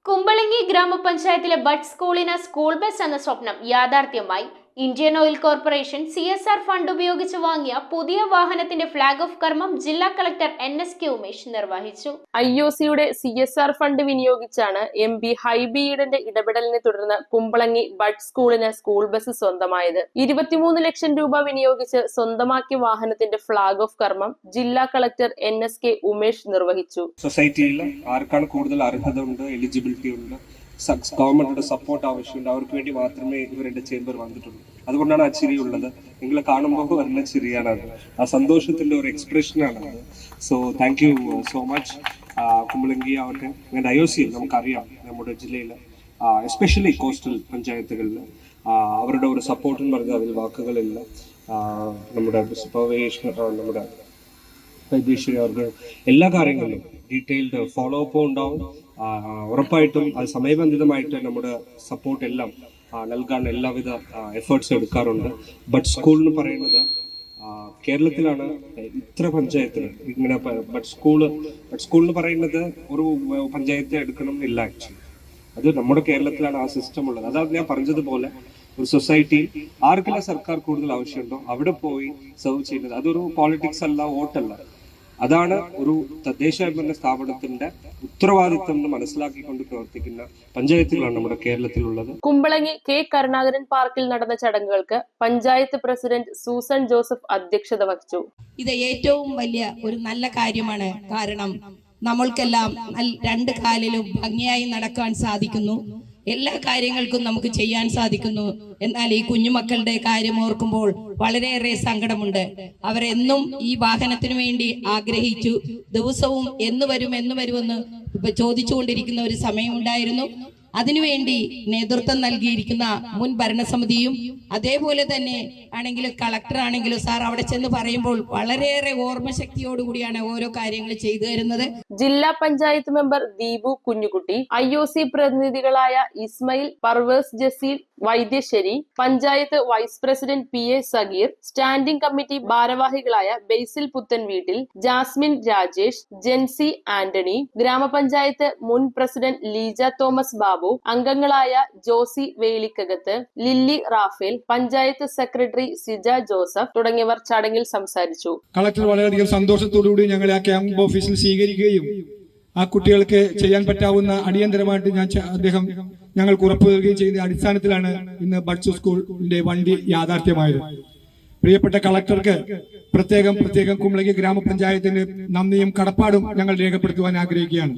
കുമ്പളങ്ങി ഗ്രാമപഞ്ചായത്തിലെ ബഡ് സ്കൂളിന് school bus എന്ന സ്വപ്നം യാഥാർത്ഥ്യമായി. Indian oil corporation CSR fund ഉപയോഗിച്ച് വാങ്ങിയ പുതിയ വാഹനത്തിന്റെ ഫ്ളാഗ് ഓഫ് കർമ്മം ജില്ലാ കളക്ടർ NSK ഉമേഷ് നിർവഹിച്ചു. IOCയുടെ CSR ഫണ്ട് വിനിയോഗിച്ചാണ് MP ഹൈബി ഈഡന്റെ ഇടപെടലിനെ തുടർന്ന് കുമ്പളങ്ങി ബഡ് സ്കൂളിന് സ്കൂൾ ബസ് സ്വന്തമായത്. 23 ലക്ഷം രൂപ വിനിയോഗിച്ച് സ്വന്തമാക്കിയ വാഹനത്തിന്റെ ഫ്ളാഗ് ഓഫ് കർമ്മം ജില്ലാ കളക്ടർ NSK ഉമേഷ് നിർവഹിച്ചു. സൊസൈറ്റിയിൽ ആർക്കാണ് കൂടുതൽ അർഹത ഉണ്ട്, എലിജിബിലിറ്റി ഉണ്ട്, ഗവൺമെന്റിന്റെ സപ്പോർട്ട് ആവശ്യമുണ്ട്, അവർക്ക് വേണ്ടി മാത്രമേ ഇവരുടെ ചേംബർ വന്നിട്ടുള്ളൂ. അതുകൊണ്ടാണ് ആ ചിരി ഉള്ളത്. നിങ്ങളെ കാണുമ്പോൾ വരുന്ന ചിരിയാണ് അത്. ആ സന്തോഷത്തിന്റെ ഒരു എക്സ്പ്രഷനാണ് അത്. So thank you so much. Kumbalangi ആവട്ടെ, ഞാൻ IOC നമുക്കറിയാം നമ്മുടെ ജില്ലയിൽ എസ്പെഷ്യലി കോസ്റ്റൽ പഞ്ചായത്തുകളിൽ അവരുടെ ഒരു സപ്പോർട്ട് എന്ന് പറഞ്ഞാൽ അതിൽ വാക്കുകളില്ല. നമ്മുടെ നമ്മുടെ വൈദ്യേശ്വരി അവർക്ക് എല്ലാ കാര്യങ്ങളിലും ഡീറ്റെയിൽഡ് ഫോളോ അപ്പ് ഉണ്ടാവും. ഉറപ്പായിട്ടും അത് സമയബന്ധിതമായിട്ട് നമ്മുടെ സപ്പോർട്ട് എല്ലാം നൽകാൻ എല്ലാവിധ എഫേർട്സ് എടുക്കാറുണ്ട്. ബഡ് സ്കൂൾ എന്ന് പറയുന്നത് കേരളത്തിലാണ് ഇത്ര പഞ്ചായത്തുകൾ ഇങ്ങനെ ബഡ് സ്കൂൾ എന്ന് പറയുന്നത് ഒരു പഞ്ചായത്ത് എടുക്കണം എന്നില്ല. ആക്ച്വലി അത് നമ്മുടെ കേരളത്തിലാണ് ആ സിസ്റ്റം ഉള്ളത്. അതാണ് ഞാൻ പറഞ്ഞതുപോലെ ഒരു സൊസൈറ്റിയിൽ ആർക്കെല്ലാം സർക്കാർ കൂടുതൽ ആവശ്യമുണ്ടോ അവിടെ പോയി സെർവ് ചെയ്യുന്നത്. അതൊരു പോളിറ്റിക്സ് അല്ല, വോട്ടല്ല. അതാണ് ഒരു തദ്ദേശഭരണ സ്ഥാപനത്തിന്റെ ഉത്തരവാദിത്വം എന്ന് മനസ്സിലാക്കിക്കൊണ്ട് പ്രവർത്തിക്കുന്ന പഞ്ചായത്തുകളാണ് നമ്മുടെ കേരളത്തിലുള്ളത്. കുമ്പളങ്ങി K കരുണാകരൻ പാർക്കിൽ നടന്ന ചടങ്ങുകൾക്ക് പഞ്ചായത്ത് പ്രസിഡന്റ് സൂസൻ ജോസഫ് അധ്യക്ഷത വഹിച്ചു. ഇത് ഏറ്റവും വലിയ ഒരു നല്ല കാര്യമാണ്. കാരണം നമ്മൾക്കെല്ലാം രണ്ട് കാലിലും ഭംഗിയായി നടക്കാൻ സാധിക്കുന്നു, എല്ലാ കാര്യങ്ങൾക്കും നമുക്ക് ചെയ്യാൻ സാധിക്കുന്നു. എന്നാൽ ഈ കുഞ്ഞുമക്കളുടെ കാര്യം ഓർക്കുമ്പോൾ വളരെയേറെ സങ്കടമുണ്ട്. അവരെന്നും ഈ വാഹനത്തിനു വേണ്ടി ആഗ്രഹിച്ചു. ദിവസവും എന്ന് വരുമെന്ന് ചോദിച്ചുകൊണ്ടിരിക്കുന്ന ഒരു സമയമുണ്ടായിരുന്നു. അതിനുവേണ്ടി നേതൃത്വം നൽകിയിരിക്കുന്ന മുൻ ഭരണസമിതിയും അതേപോലെ തന്നെ ആണെങ്കിലും കളക്ടർ ആണെങ്കിലും സാർ അവിടെ ചെന്ന് പറയുമ്പോൾ വളരെയേറെ ഓർമ്മശക്തിയോടുകൂടിയാണ് ഓരോ കാര്യങ്ങൾ ചെയ്തു തരുന്നത്. ജില്ലാ പഞ്ചായത്ത് മെമ്പർ ദീപു കുഞ്ഞുകുട്ടി, IOC പ്രതിനിധികളായ Ismail, Parvez Jaseel, Vaidyasseri, panchayat vice president PA Sageer, standing committee ഭാരവാഹികളായ ബേസിൽ പുത്തൻവീട്ടിൽ, ജാസ്മിൻ രാജേഷ്, ജെൻസി ആന്റണി, ഗ്രാമപഞ്ചായത്ത് മുൻ പ്രസിഡന്റ് ലീജ തോമസ് ബാബു, അംഗങ്ങളായ ജോസി വേലിക്കകത്ത്, ലില്ലി റാഫേൽ, പഞ്ചായത്ത് സെക്രട്ടറി സിജ ജോസഫ് തുടങ്ങിയവർ ചടങ്ങിൽ സംസാരിച്ചു. കളക്ടർ വളരെയധികം സന്തോഷത്തോടുകൂടി ഞങ്ങളെ ആ ക്യാമ്പ് ഓഫീസിൽ സ്വീകരിക്കുകയും ആ കുട്ടികൾക്ക് ചെയ്യാൻ പറ്റാവുന്ന അടിയന്തരമായിട്ട് അദ്ദേഹം ഞങ്ങൾക്ക് ഉറപ്പു നൽകുകയും ചെയ്ത അടിസ്ഥാനത്തിലാണ് ഇന്ന് ബഡ്സ് സ്കൂളിന്റെ വണ്ടി യാഥാർത്ഥ്യമായത്. പ്രിയപ്പെട്ട കളക്ടർക്ക് പ്രത്യേകം കുമ്പളങ്ങി ഗ്രാമപഞ്ചായത്തിന്റെ നന്ദിയും കടപ്പാടും ഞങ്ങൾ രേഖപ്പെടുത്തുവാൻ ആഗ്രഹിക്കുകയാണ്.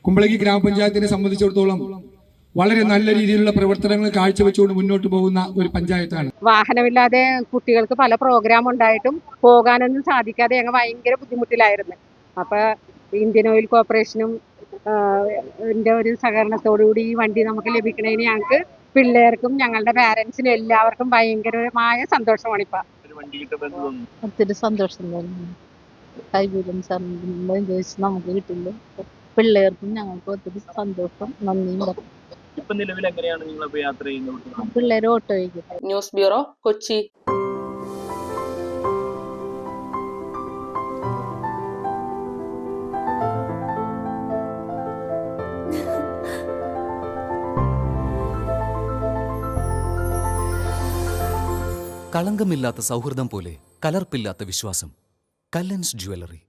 കുമ്പളങ്ങി ഗ്രാമപഞ്ചായത്തിനെ സംബന്ധിച്ചിടത്തോളം വളരെ നല്ല രീതിയിലുള്ള പ്രവർത്തനങ്ങൾ കാഴ്ചവെച്ചുകൊണ്ട് മുന്നോട്ട് പോകുന്ന ഒരു പഞ്ചായത്താണ്. വാഹനമില്ലാതെ കുട്ടികൾക്ക് പല പ്രോഗ്രാം ഉണ്ടായിട്ടും പോകാനൊന്നും സാധിക്കാതെ ഞങ്ങൾ ഭയങ്കര ബുദ്ധിമുട്ടിലായിരുന്നു. അപ്പൊ ഇന്ത്യൻ ഓയിൽ കോർപ്പറേഷനും ഒരു സഹകരണത്തോടുകൂടി ഈ വണ്ടി നമുക്ക് ലഭിക്കണേന് ഞങ്ങൾക്ക് പിള്ളേർക്കും ഞങ്ങളുടെ പാരന്റ്സിനും എല്ലാവർക്കും ഭയങ്കരമായ സന്തോഷമാണ്. ഇപ്പൊ ഒത്തിരി സന്തോഷം തോന്നുന്നു. കൈകൂലം ചോദിച്ച് നമുക്ക് കിട്ടില്ല. പിള്ളേർക്കും ഞങ്ങൾക്ക് ഒത്തിരി സന്തോഷം, നന്ദിയും. പിള്ളേർ ഓട്ടോ വയ്ക്കും. News bureau, Kochi. കളങ്കമില്ലാത്ത സൗഹൃദം പോലെ കലർപ്പില്ലാത്ത വിശ്വാസം. കല്ലൻസ് ജ്വല്ലറി.